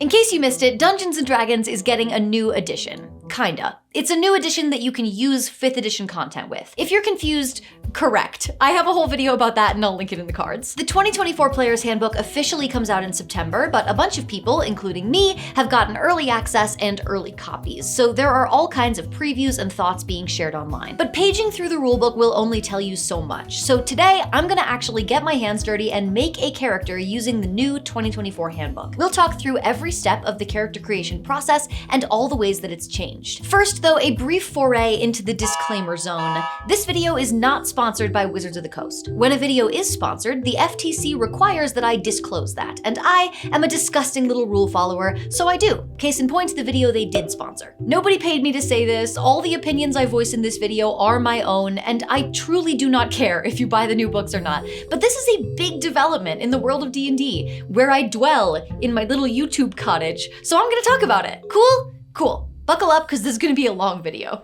In case you missed it, Dungeons & Dragons is getting a new edition. Kinda. It's a new edition that you can use 5th edition content with. If you're confused, correct. I have a whole video about that and I'll link it in the cards. The 2024 Player's Handbook officially comes out in September, but a bunch of people, including me, have gotten early access and early copies, so there are all kinds of previews and thoughts being shared online. But paging through the rulebook will only tell you so much, so today I'm gonna actually get my hands dirty and make a character using the new 2024 handbook. We'll talk through every step of the character creation process and all the ways that it's changed. First, though, a brief foray into the disclaimer zone. This video is not sponsored by Wizards of the Coast. When a video is sponsored, the FTC requires that I disclose that, and I am a disgusting little rule follower, so I do. Case in point, the video they did sponsor. Nobody paid me to say this, all the opinions I voice in this video are my own, and I truly do not care if you buy the new books or not. But this is a big development in the world of D&D, where I dwell in my little YouTube cottage, so I'm gonna talk about it. Cool? Cool. Buckle up, because this is gonna be a long video.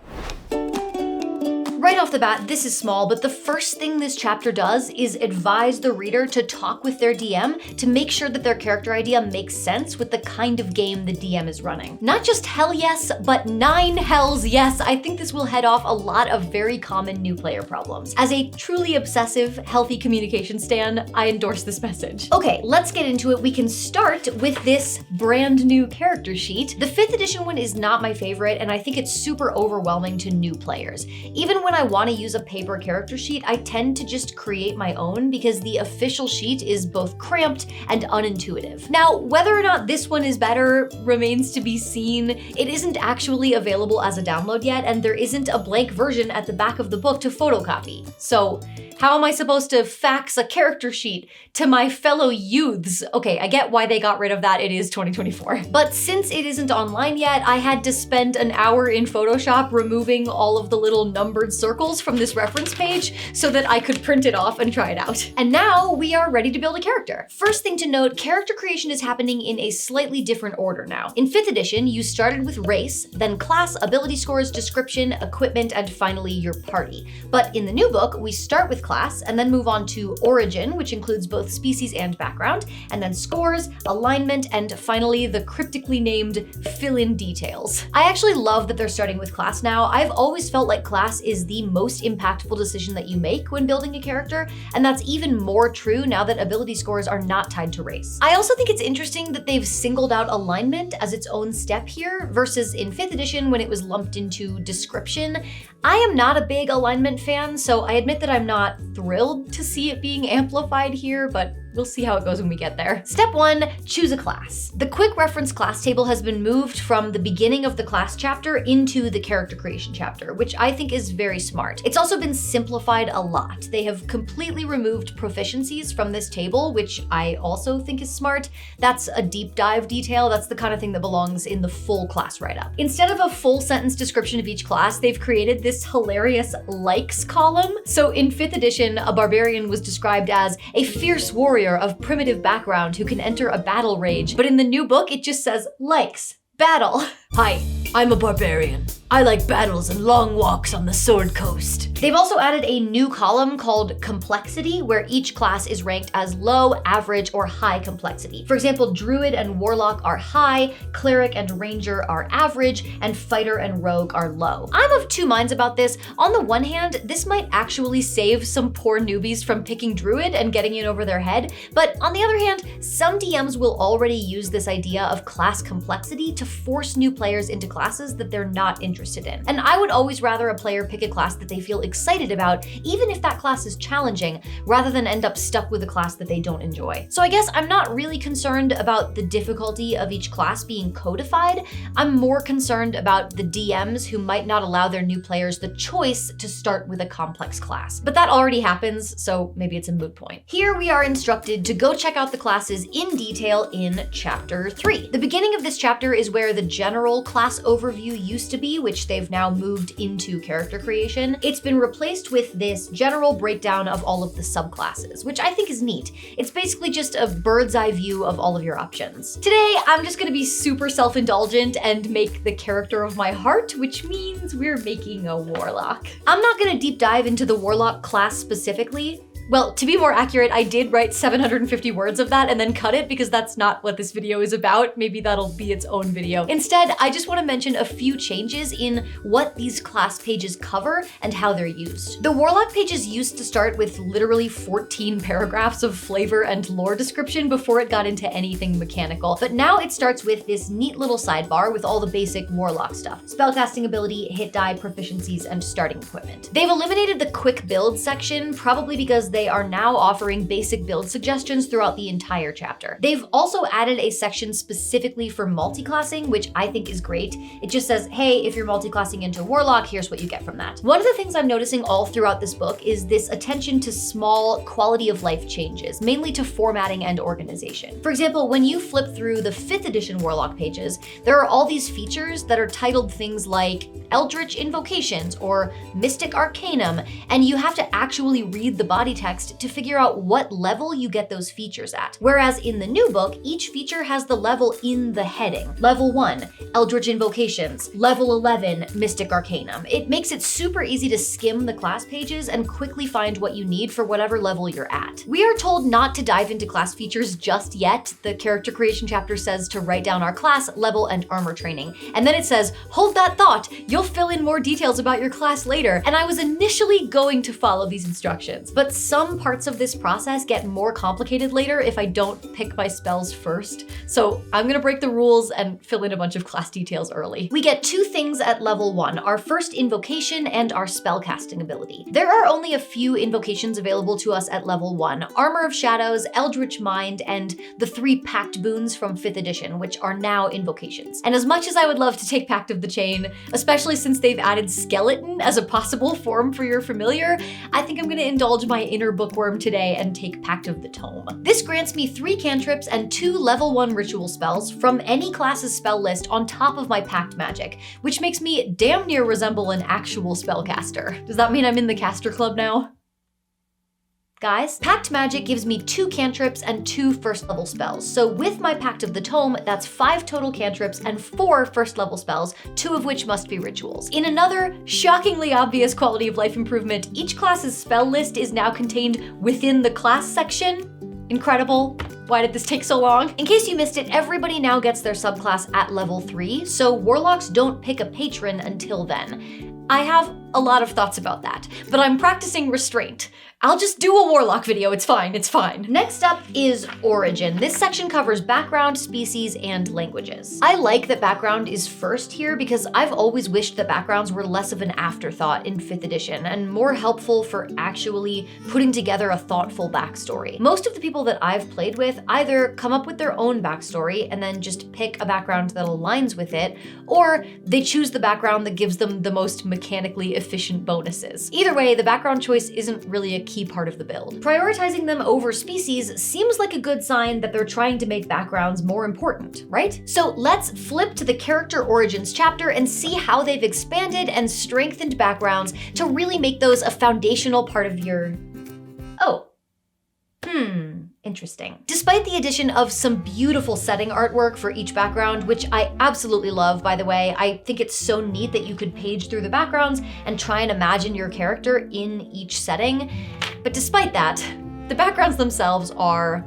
Right off the bat, this is small, but the first thing this chapter does is advise the reader to talk with their DM to make sure that their character idea makes sense with the kind of game the DM is running. Not just hell yes, but 9 hells yes. I think this will head off a lot of very common new player problems. As a truly obsessive, healthy communication stan, I endorse this message. Okay, let's get into it. We can start with this brand new character sheet. The 5th edition one is not my favorite, and I think it's super overwhelming to new players. Even when I want to use a paper character sheet, I tend to just create my own because the official sheet is both cramped and unintuitive. Now, whether or not this one is better remains to be seen. It isn't actually available as a download yet, and there isn't a blank version at the back of the book to photocopy. So, how am I supposed to fax a character sheet to my fellow youths? Okay, I get why they got rid of that, it is 2024. But since it isn't online yet, I had to spend an hour in Photoshop removing all of the little numbered circles from this reference page so that I could print it off and try it out. And now we are ready to build a character. First thing to note, character creation is happening in a slightly different order now. In 5th edition, you started with race, then class, ability scores, description, equipment, and finally your party. But in the new book, we start with class and then move on to origin, which includes both species and background, and then scores, alignment, and finally the cryptically named fill-in details. I actually love that they're starting with class now. I've always felt like class is the most impactful decision that you make when building a character, and that's even more true now that ability scores are not tied to race. I also think it's interesting that they've singled out alignment as its own step here versus in 5th edition when it was lumped into description. I am not a big alignment fan, so I admit that I'm not thrilled to see it being amplified here, but we'll see how it goes when we get there. Step 1, choose a class. The quick reference class table has been moved from the beginning of the class chapter into the character creation chapter, which I think is very smart. It's also been simplified a lot. They have completely removed proficiencies from this table, which I also think is smart. That's a deep dive detail. That's the kind of thing that belongs in the full class write-up. Instead of a full sentence description of each class, they've created this hilarious likes column. So in 5th edition, a barbarian was described as a fierce warrior of primitive background who can enter a battle rage, but in the new book it just says likes, battle. Hi, I'm a barbarian. I like battles and long walks on the Sword Coast. They've also added a new column called complexity, where each class is ranked as low, average, or high complexity. For example, druid and warlock are high, cleric and ranger are average, and fighter and rogue are low. I'm of two minds about this. On the one hand, this might actually save some poor newbies from picking druid and getting in over their head, but on the other hand, some DMs will already use this idea of class complexity to force new players into classes that they're not interested in. And I would always rather a player pick a class that they feel excited about, even if that class is challenging, rather than end up stuck with a class that they don't enjoy. So I guess I'm not really concerned about the difficulty of each class being codified. I'm more concerned about the DMs who might not allow their new players the choice to start with a complex class. But that already happens, so maybe it's a moot point. Here we are instructed to go check out the classes in detail in chapter 3. The beginning of this chapter is where the general class overview used to be, which they've now moved into character creation. It's been replaced with this general breakdown of all of the subclasses, which I think is neat. It's basically just a bird's eye view of all of your options. Today, I'm just gonna be super self-indulgent and make the character of my heart, which means we're making a warlock. I'm not gonna deep dive into the warlock class specifically. Well, to be more accurate, I did write 750 words of that and then cut it because that's not what this video is about. Maybe that'll be its own video. Instead, I just want to mention a few changes in what these class pages cover and how they're used. The Warlock pages used to start with literally 14 paragraphs of flavor and lore description before it got into anything mechanical, but now it starts with this neat little sidebar with all the basic Warlock stuff: spellcasting ability, hit die, proficiencies, and starting equipment. They've eliminated the quick build section, probably because they are now offering basic build suggestions throughout the entire chapter. They've also added a section specifically for multiclassing, which I think is great. It just says, hey, if you're multiclassing into Warlock, here's what you get from that. One of the things I'm noticing all throughout this book is this attention to small quality of life changes, mainly to formatting and organization. For example, when you flip through the 5th edition Warlock pages, there are all these features that are titled things like Eldritch Invocations or Mystic Arcanum, and you have to actually read the body text to figure out what level you get those features at. Whereas in the new book, each feature has the level in the heading. Level 1, Eldritch Invocations. Level 11, Mystic Arcanum. It makes it super easy to skim the class pages and quickly find what you need for whatever level you're at. We are told not to dive into class features just yet. The character creation chapter says to write down our class, level, and armor training. And then it says, hold that thought, you'll fill in more details about your class later. And I was initially going to follow these instructions, but some parts of this process get more complicated later if I don't pick my spells first. So I'm gonna break the rules and fill in a bunch of class details early. We get 2 things at level 1, our first invocation and our spellcasting ability. There are only a few invocations available to us at level 1, Armor of Shadows, Eldritch Mind, and the 3 Pact boons from 5th edition, which are now invocations. And as much as I would love to take Pact of the Chain, especially since they've added Skeleton as a possible form for your familiar, I think I'm gonna indulge my inner bookworm today and take Pact of the Tome. This grants me 3 cantrips and 2 level 1 ritual spells from any class's spell list on top of my Pact magic, which makes me damn near resemble an actual spellcaster. Does that mean I'm in the caster club now? Guys, Pact Magic gives me 2 cantrips and 2 first level spells. So with my Pact of the Tome, that's 5 total cantrips and 4 first level spells, 2 of which must be rituals. In another shockingly obvious quality of life improvement, each class's spell list is now contained within the class section. Incredible. Why did this take so long? In case you missed it, everybody now gets their subclass at level 3, so Warlocks don't pick a patron until then. I have a lot of thoughts about that, but I'm practicing restraint. I'll just do a Warlock video, it's fine, it's fine. Next up is Origin. This section covers background, species, and languages. I like that background is first here because I've always wished that backgrounds were less of an afterthought in 5th edition and more helpful for actually putting together a thoughtful backstory. Most of the people that I've played with either come up with their own backstory and then just pick a background that aligns with it, or they choose the background that gives them the most mechanically efficient bonuses. Either way, the background choice isn't really a key part of the build. Prioritizing them over species seems like a good sign that they're trying to make backgrounds more important, right? So let's flip to the character origins chapter and see how they've expanded and strengthened backgrounds to really make those a foundational part of your... Interesting. Despite the addition of some beautiful setting artwork for each background, which I absolutely love, by the way, I think it's so neat that you could page through the backgrounds and try and imagine your character in each setting. But despite that, the backgrounds themselves are,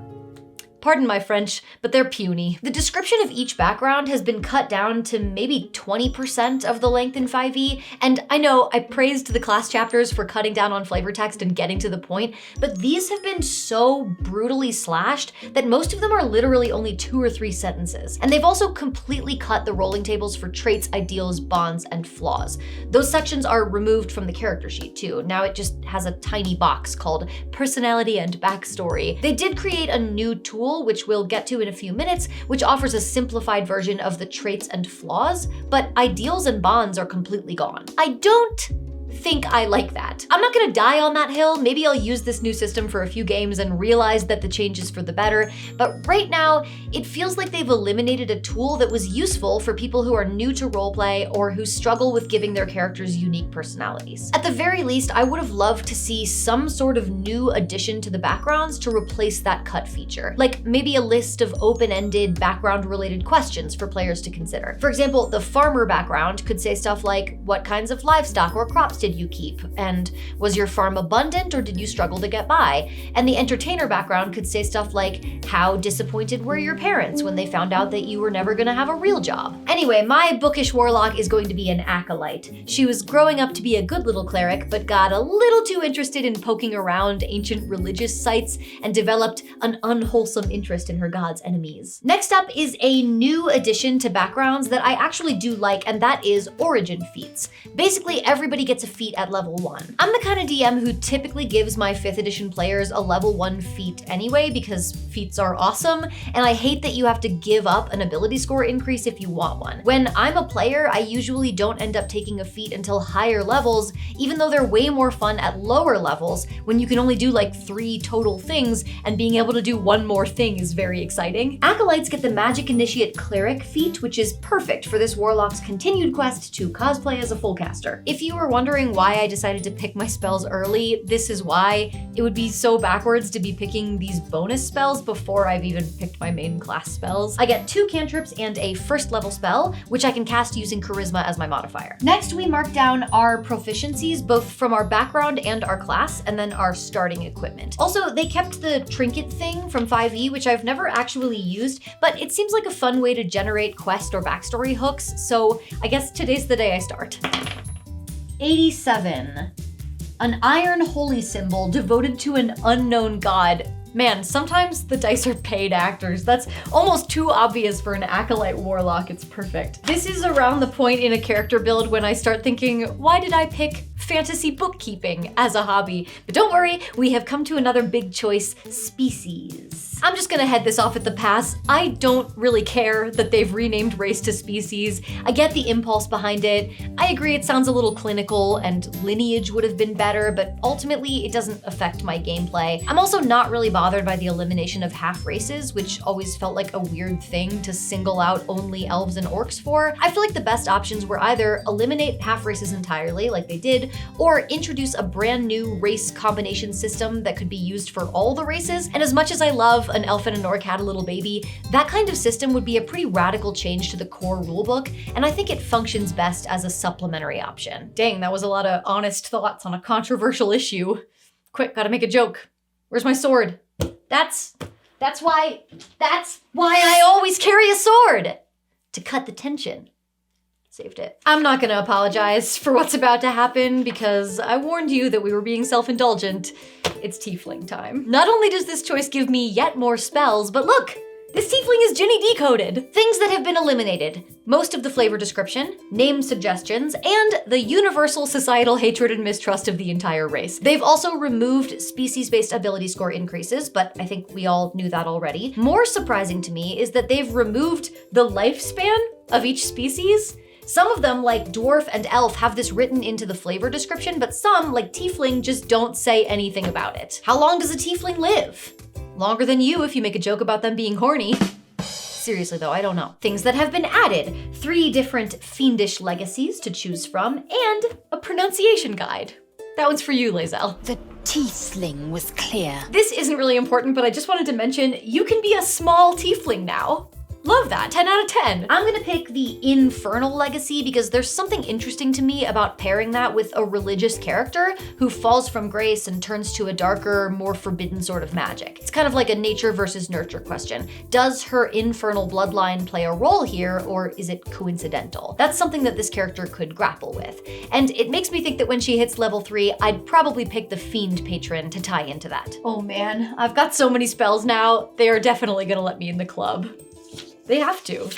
pardon my French, but they're puny. The description of each background has been cut down to maybe 20% of the length in 5e, and I know I praised the class chapters for cutting down on flavor text and getting to the point, but these have been so brutally slashed that most of them are literally only 2 or 3 sentences. And they've also completely cut the rolling tables for traits, ideals, bonds, and flaws. Those sections are removed from the character sheet too. Now it just has a tiny box called Personality and Backstory. They did create a new tool, which we'll get to in a few minutes, which offers a simplified version of the traits and flaws, but ideals and bonds are completely gone. I don't think I like that. I'm not gonna die on that hill. Maybe I'll use this new system for a few games and realize that the change is for the better, but right now, it feels like they've eliminated a tool that was useful for people who are new to roleplay or who struggle with giving their characters unique personalities. At the very least, I would have loved to see some sort of new addition to the backgrounds to replace that cut feature. Like maybe a list of open-ended background-related questions for players to consider. For example, the farmer background could say stuff like, what kinds of livestock or crops did you keep? And was your farm abundant or did you struggle to get by? And the entertainer background could say stuff like, how disappointed were your parents when they found out that you were never gonna have a real job? Anyway, my bookish warlock is going to be an acolyte. She was growing up to be a good little cleric, but got a little too interested in poking around ancient religious sites and developed an unwholesome interest in her god's enemies. Next up is a new addition to backgrounds that I actually do like, and that is origin feats. Basically, everybody gets a feat at level 1. I'm the kind of DM who typically gives my 5th edition players a level 1 feat anyway, because feats are awesome, and I hate that you have to give up an ability score increase if you want one. When I'm a player, I usually don't end up taking a feat until higher levels, even though they're way more fun at lower levels when you can only do like 3 total things, and being able to do one more thing is very exciting. Acolytes get the Magic Initiate Cleric feat, which is perfect for this warlock's continued quest to cosplay as a full caster. If you were wondering why I decided to pick my spells early, this is why. It would be so backwards to be picking these bonus spells before I've even picked my main class spells. I get 2 cantrips and a 1st level spell, which I can cast using Charisma as my modifier. Next, we mark down our proficiencies, both from our background and our class, and then our starting equipment. Also, they kept the trinket thing from 5e, which I've never actually used, but it seems like a fun way to generate quest or backstory hooks, so I guess today's the day I start. 87. An iron holy symbol devoted to an unknown god. Man, sometimes the dice are paid actors. That's almost too obvious for an acolyte warlock. It's perfect. This is around the point in a character build when I start thinking, why did I pick fantasy bookkeeping as a hobby? But don't worry, we have come to another big choice, species. I'm just gonna head this off at the pass. I don't really care that they've renamed race to species. I get the impulse behind it. I agree it sounds a little clinical and lineage would have been better, but ultimately it doesn't affect my gameplay. I'm also not really bothered by the elimination of half races, which always felt like a weird thing to single out only elves and orcs for. I feel like the best options were either eliminate half races entirely, like they did, or introduce a brand new race combination system that could be used for all the races. And as much as I love an elf and an orc had a little baby, that kind of system would be a pretty radical change to the core rulebook, and I think it functions best as a supplementary option. Dang, that was a lot of honest thoughts on a controversial issue. Quick, gotta make a joke. Where's my sword? That's why I always carry a sword! To cut the tension. Saved it. I'm not gonna apologize for what's about to happen because I warned you that we were being self-indulgent. It's tiefling time. Not only does this choice give me yet more spells, but look! This tiefling is Ginny decoded. Things that have been eliminated. Most of the flavor description, name suggestions, and the universal societal hatred and mistrust of the entire race. They've also removed species-based ability score increases, but I think we all knew that already. More surprising to me is that they've removed the lifespan of each species. Some of them, like dwarf and elf, have this written into the flavor description, but some, like tiefling, just don't say anything about it. How long does a tiefling live? Longer than you if you make a joke about them being horny. Seriously though, I don't know. Things that have been added. 3 different fiendish legacies to choose from, and a pronunciation guide. That one's for you, Lae'zel. The tiefling was clear. This isn't really important, but I just wanted to mention, you can be a small tiefling now. Love that, 10 out of 10. I'm gonna pick the Infernal Legacy because there's something interesting to me about pairing that with a religious character who falls from grace and turns to a darker, more forbidden sort of magic. It's kind of like a nature versus nurture question. Does her infernal bloodline play a role here, or is it coincidental? That's something that this character could grapple with. And it makes me think that when she hits level 3, I'd probably pick the Fiend Patron to tie into that. Oh man, I've got so many spells now, they are definitely gonna let me in the club. They have to,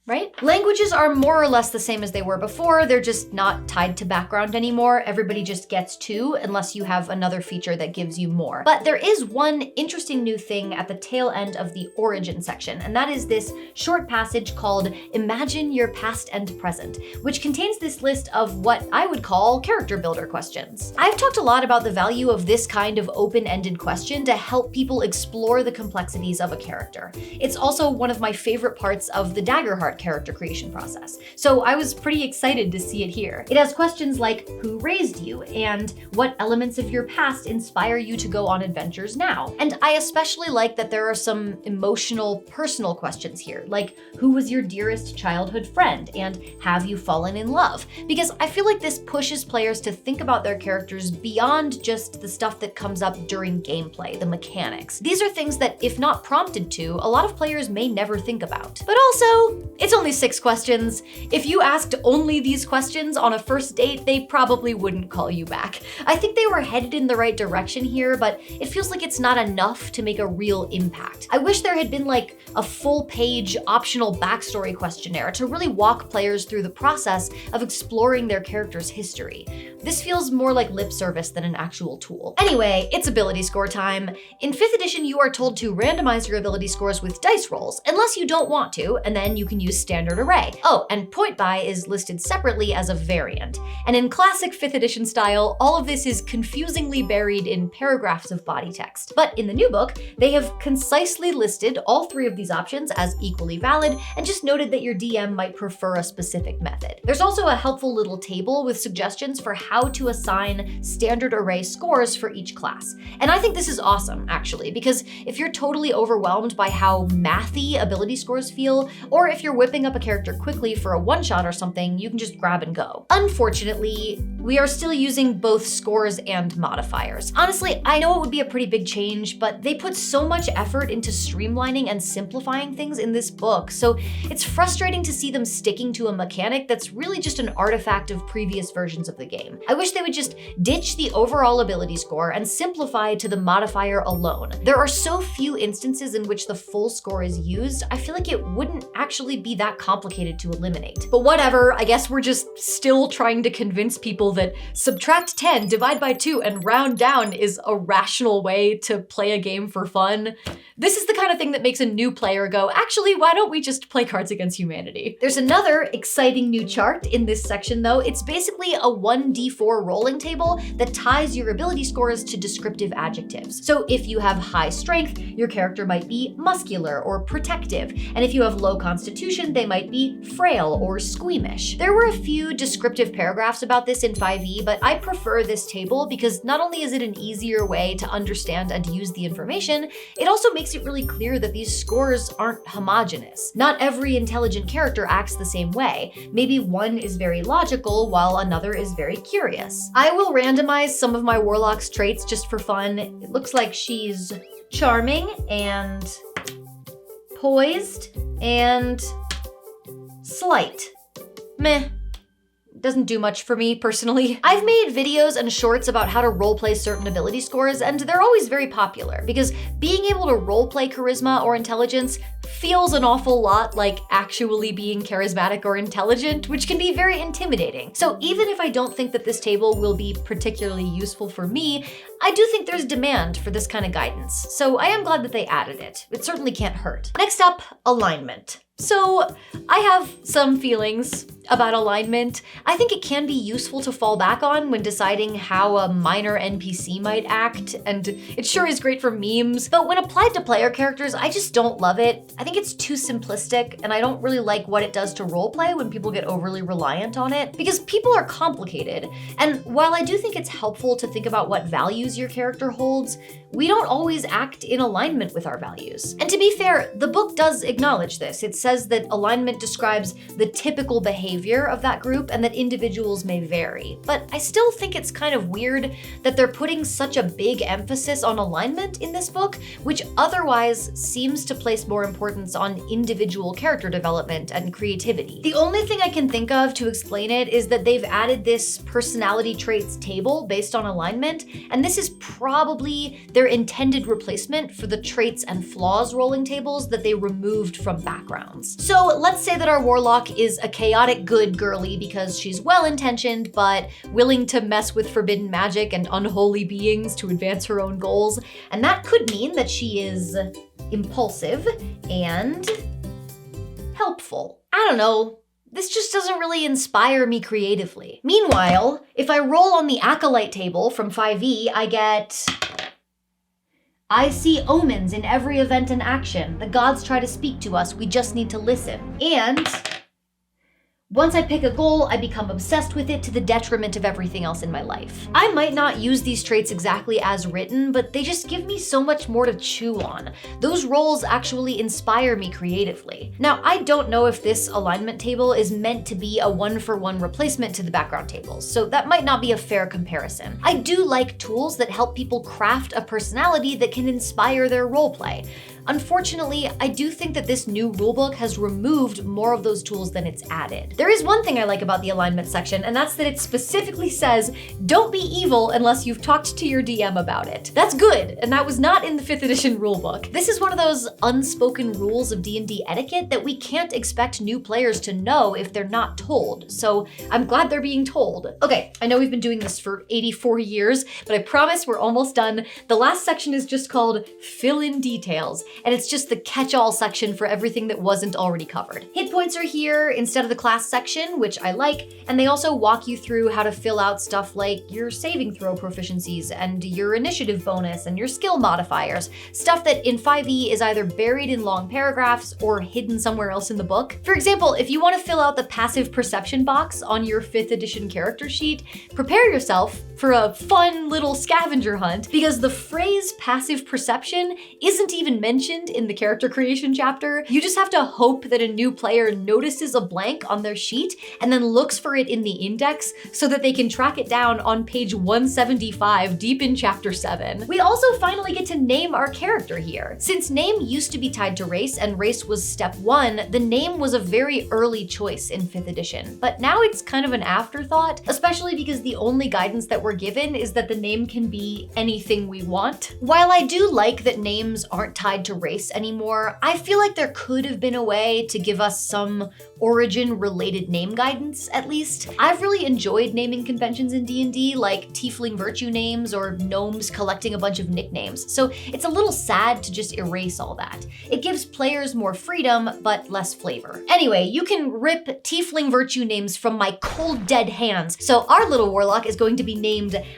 right? Languages are more or less the same as they were before. They're just not tied to background anymore. Everybody just gets 2 unless you have another feature that gives you more. But there is one interesting new thing at the tail end of the origin section, and that is this short passage called Imagine Your Past and Present, which contains this list of what I would call character builder questions. I've talked a lot about the value of this kind of open-ended question to help people explore the complexities of a character. It's also one of my favorite parts of the Daggerheart character character creation process. So I was pretty excited to see it here. It has questions like who raised you and what elements of your past inspire you to go on adventures now. And I especially like that there are some emotional, personal questions here, like who was your dearest childhood friend and have you fallen in love? Because I feel like this pushes players to think about their characters beyond just the stuff that comes up during gameplay, the mechanics. These are things that, if not prompted to, a lot of players may never think about. But also, it's only 6 questions. If you asked only these questions on a first date, they probably wouldn't call you back. I think they were headed in the right direction here, but it feels like it's not enough to make a real impact. I wish there had been like a full-page optional backstory questionnaire to really walk players through the process of exploring their character's history. This feels more like lip service than an actual tool. Anyway, it's ability score time. In 5th edition, you are told to randomize your ability scores with dice rolls, unless you don't want to, and then you can use standard array. Oh, and point buy is listed separately as a variant. And in classic 5th edition style, all of this is confusingly buried in paragraphs of body text. But in the new book, they have concisely listed all 3 of these options as equally valid and just noted that your DM might prefer a specific method. There's also a helpful little table with suggestions for how to assign standard array scores for each class. And I think this is awesome, actually, because if you're totally overwhelmed by how mathy ability scores feel, or if you're whipping up a character quickly for a one-shot or something, you can just grab and go. Unfortunately, we are still using both scores and modifiers. Honestly, I know it would be a pretty big change, but they put so much effort into streamlining and simplifying things in this book, so it's frustrating to see them sticking to a mechanic that's really just an artifact of previous versions of the game. I wish they would just ditch the overall ability score and simplify to the modifier alone. There are so few instances in which the full score is used, I feel like it wouldn't actually be that complicated to eliminate. But whatever, I guess we're just still trying to convince people that subtract 10, divide by 2, and round down is a rational way to play a game for fun. This is the kind of thing that makes a new player go, actually, why don't we just play Cards Against Humanity? There's another exciting new chart in this section though. It's basically a 1d4 rolling table that ties your ability scores to descriptive adjectives. So if you have high strength, your character might be muscular or protective. And if you have low constitution, they might be frail or squeamish. There were a few descriptive paragraphs about this in 5e, but I prefer this table because not only is it an easier way to understand and use the information, it also makes it really clear that these scores aren't homogeneous. Not every intelligent character acts the same way. Maybe one is very logical while another is very curious. I will randomize some of my warlock's traits just for fun. It looks like she's charming and poised and slight. Meh. Doesn't do much for me personally. I've made videos and shorts about how to roleplay certain ability scores, and they're always very popular because being able to roleplay charisma or intelligence feels an awful lot like actually being charismatic or intelligent, which can be very intimidating. So even if I don't think that this table will be particularly useful for me, I do think there's demand for this kind of guidance. So I am glad that they added it. It certainly can't hurt. Next up, alignment. So I have some feelings about alignment. I think it can be useful to fall back on when deciding how a minor NPC might act, and it sure is great for memes, but when applied to player characters, I just don't love it. I think it's too simplistic, and I don't really like what it does to roleplay when people get overly reliant on it, because people are complicated, and while I do think it's helpful to think about what values your character holds, we don't always act in alignment with our values. And to be fair, the book does acknowledge this. It says that alignment describes the typical behavior of that group and that individuals may vary. But I still think it's kind of weird that they're putting such a big emphasis on alignment in this book, which otherwise seems to place more importance on individual character development and creativity. The only thing I can think of to explain it is that they've added this personality traits table based on alignment, and this is probably their intended replacement for the traits and flaws rolling tables that they removed from backgrounds. So let's say that our warlock is a chaotic good girly because she's well-intentioned but willing to mess with forbidden magic and unholy beings to advance her own goals, and that could mean that she is impulsive and helpful. I don't know. This just doesn't really inspire me creatively. Meanwhile, if I roll on the Acolyte table from 5e, I get I see omens in every event and action. The gods try to speak to us, we just need to listen. And Once I pick a goal, I become obsessed with it to the detriment of everything else in my life. I might not use these traits exactly as written, but they just give me so much more to chew on. Those roles actually inspire me creatively. Now, I don't know if this alignment table is meant to be a one-for-one replacement to the background tables, so that might not be a fair comparison. I do like tools that help people craft a personality that can inspire their roleplay. Unfortunately, I do think that this new rulebook has removed more of those tools than it's added. There is one thing I like about the alignment section, and that's that it specifically says, don't be evil unless you've talked to your DM about it. That's good, and that was not in the 5th edition rulebook. This is one of those unspoken rules of D&D etiquette that we can't expect new players to know if they're not told, so I'm glad they're being told. Okay, I know we've been doing this for 84 years, but I promise we're almost done. The last section is just called Fill in Details, and it's just the catch-all section for everything that wasn't already covered. Hit points are here instead of the class section, which I like, and they also walk you through how to fill out stuff like your saving throw proficiencies and your initiative bonus and your skill modifiers, stuff that in 5e is either buried in long paragraphs or hidden somewhere else in the book. For example, if you want to fill out the passive perception box on your 5th edition character sheet, prepare yourself for a fun little scavenger hunt, because the phrase passive perception isn't even mentioned in the character creation chapter. You just have to hope that a new player notices a blank on their sheet and then looks for it in the index so that they can track it down on page 175 deep in chapter 7. We also finally get to name our character here. Since name used to be tied to race and race was step 1, the name was a very early choice in 5th edition, but now it's kind of an afterthought, especially because the only guidance that we're given is that the name can be anything we want. While I do like that names aren't tied to race anymore, I feel like there could have been a way to give us some origin-related name guidance, at least. I've really enjoyed naming conventions in D&D, like tiefling virtue names or gnomes collecting a bunch of nicknames, so it's a little sad to just erase all that. It gives players more freedom, but less flavor. Anyway, you can rip tiefling virtue names from my cold dead hands, so our little warlock is going to be named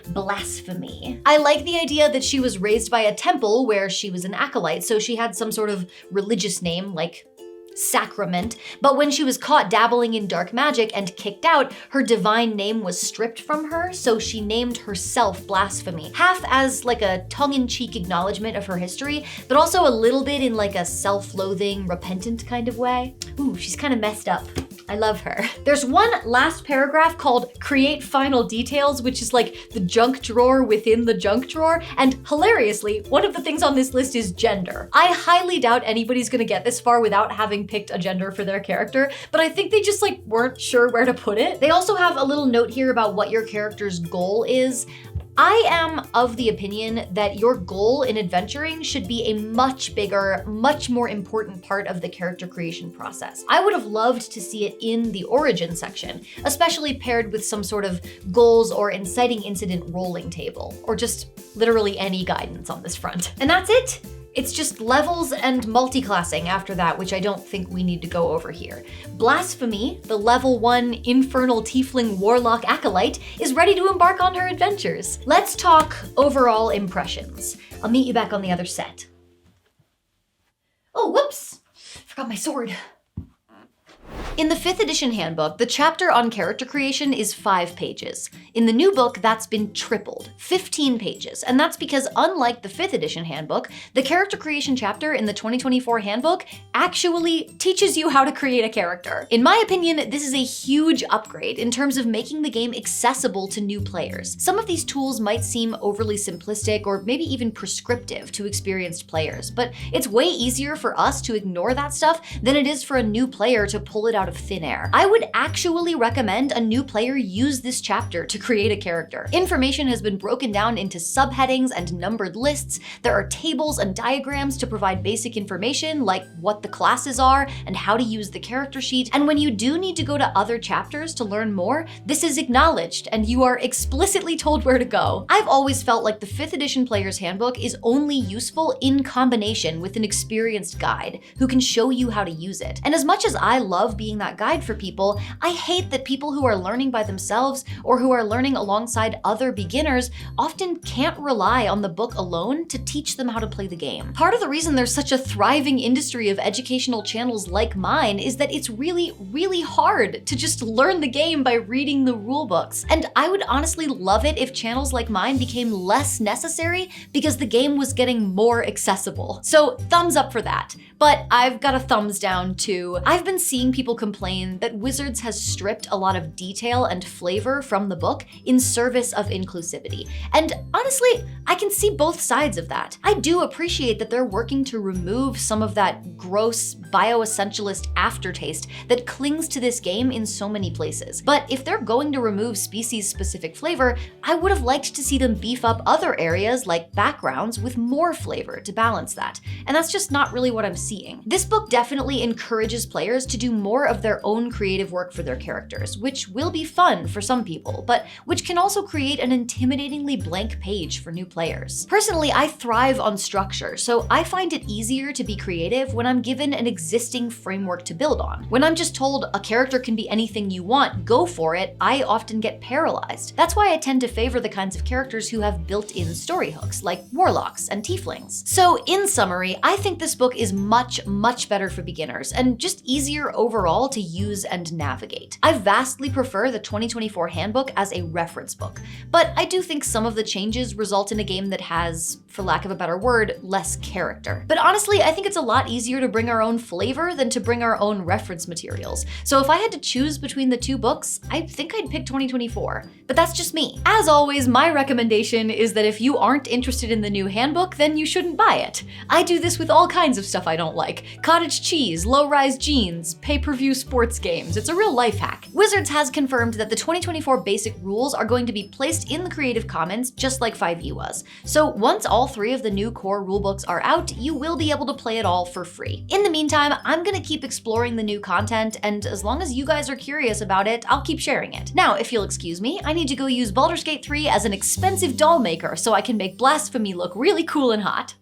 Blasphemy. I like the idea that she was raised by a temple where she was an acolyte, so she had some sort of religious name, like Sacrament, but when she was caught dabbling in dark magic and kicked out, her divine name was stripped from her, so she named herself Blasphemy, half as like a tongue-in-cheek acknowledgement of her history, but also a little bit in like a self-loathing, repentant kind of way. Ooh, she's kind of messed up. I love her. There's one last paragraph called Create Final Details, which is like the junk drawer within the junk drawer, and hilariously, one of the things on this list is gender. I highly doubt anybody's gonna get this far without having picked a gender for their character, but I think they just like weren't sure where to put it. They also have a little note here about what your character's goal is. I am of the opinion that your goal in adventuring should be a much bigger, much more important part of the character creation process. I would have loved to see it in the origin section, especially paired with some sort of goals or inciting incident rolling table, or just literally any guidance on this front. And that's it. It's just levels and multiclassing after that, which I don't think we need to go over here. Blasphemy, the level 1 infernal tiefling warlock acolyte, is ready to embark on her adventures. Let's talk overall impressions. I'll meet you back on the other set. Oh, whoops! Forgot my sword. In the 5th edition handbook, the chapter on character creation is 5 pages. In the new book, that's been tripled, 15 pages, and that's because unlike the 5th edition handbook, the character creation chapter in the 2024 handbook actually teaches you how to create a character. In my opinion, this is a huge upgrade in terms of making the game accessible to new players. Some of these tools might seem overly simplistic or maybe even prescriptive to experienced players, but it's way easier for us to ignore that stuff than it is for a new player to pull it out of thin air. I would actually recommend a new player use this chapter to create a character. Information has been broken down into subheadings and numbered lists. There are tables and diagrams to provide basic information like what the classes are and how to use the character sheet. And when you do need to go to other chapters to learn more, this is acknowledged and you are explicitly told where to go. I've always felt like the 5th edition player's handbook is only useful in combination with an experienced guide who can show you how to use it. And as much as I love being that guide for people, I hate that people who are learning by themselves or who are learning alongside other beginners often can't rely on the book alone to teach them how to play the game. Part of the reason there's such a thriving industry of educational channels like mine is that it's really, really hard to just learn the game by reading the rule books. And I would honestly love it if channels like mine became less necessary because the game was getting more accessible. So thumbs up for that. But I've got a thumbs down too. I've been seeing people complain that Wizards has stripped a lot of detail and flavor from the book in service of inclusivity. And honestly, I can see both sides of that. I do appreciate that they're working to remove some of that gross bioessentialist aftertaste that clings to this game in so many places. But if they're going to remove species-specific flavor, I would have liked to see them beef up other areas like backgrounds with more flavor to balance that. And that's just not really what I'm seeing. This book definitely encourages players to do more of their own creative work for their characters, which will be fun for some people, but which can also create an intimidatingly blank page for new players. Personally, I thrive on structure, so I find it easier to be creative when I'm given an existing framework to build on. When I'm just told a character can be anything you want, go for it, I often get paralyzed. That's why I tend to favor the kinds of characters who have built-in story hooks, like warlocks and tieflings. So in summary, I think this book is much better for beginners and just easier overall to use and navigate. I vastly prefer the 2024 handbook as a reference book, but I do think some of the changes result in a game that has, for lack of a better word, less character. But honestly, I think it's a lot easier to bring our own flavor than to bring our own reference materials. So if I had to choose between the two books, I think I'd pick 2024. But that's just me. As always, my recommendation is that if you aren't interested in the new handbook, then you shouldn't buy it. I do this with all kinds of stuff I don't like. Cottage cheese, low-rise jeans, pay-per-view sports games. It's a real life hack. Wizards has confirmed that the 2024 basic rules are going to be placed in the Creative Commons just like 5e was. So once all three of the new core rulebooks are out, you will be able to play it all for free. In the meantime, I'm gonna keep exploring the new content, and as long as you guys are curious about it, I'll keep sharing it. Now, if you'll excuse me, I need to go use Baldur's Gate 3 as an expensive doll maker so I can make Blasphemy look really cool and hot.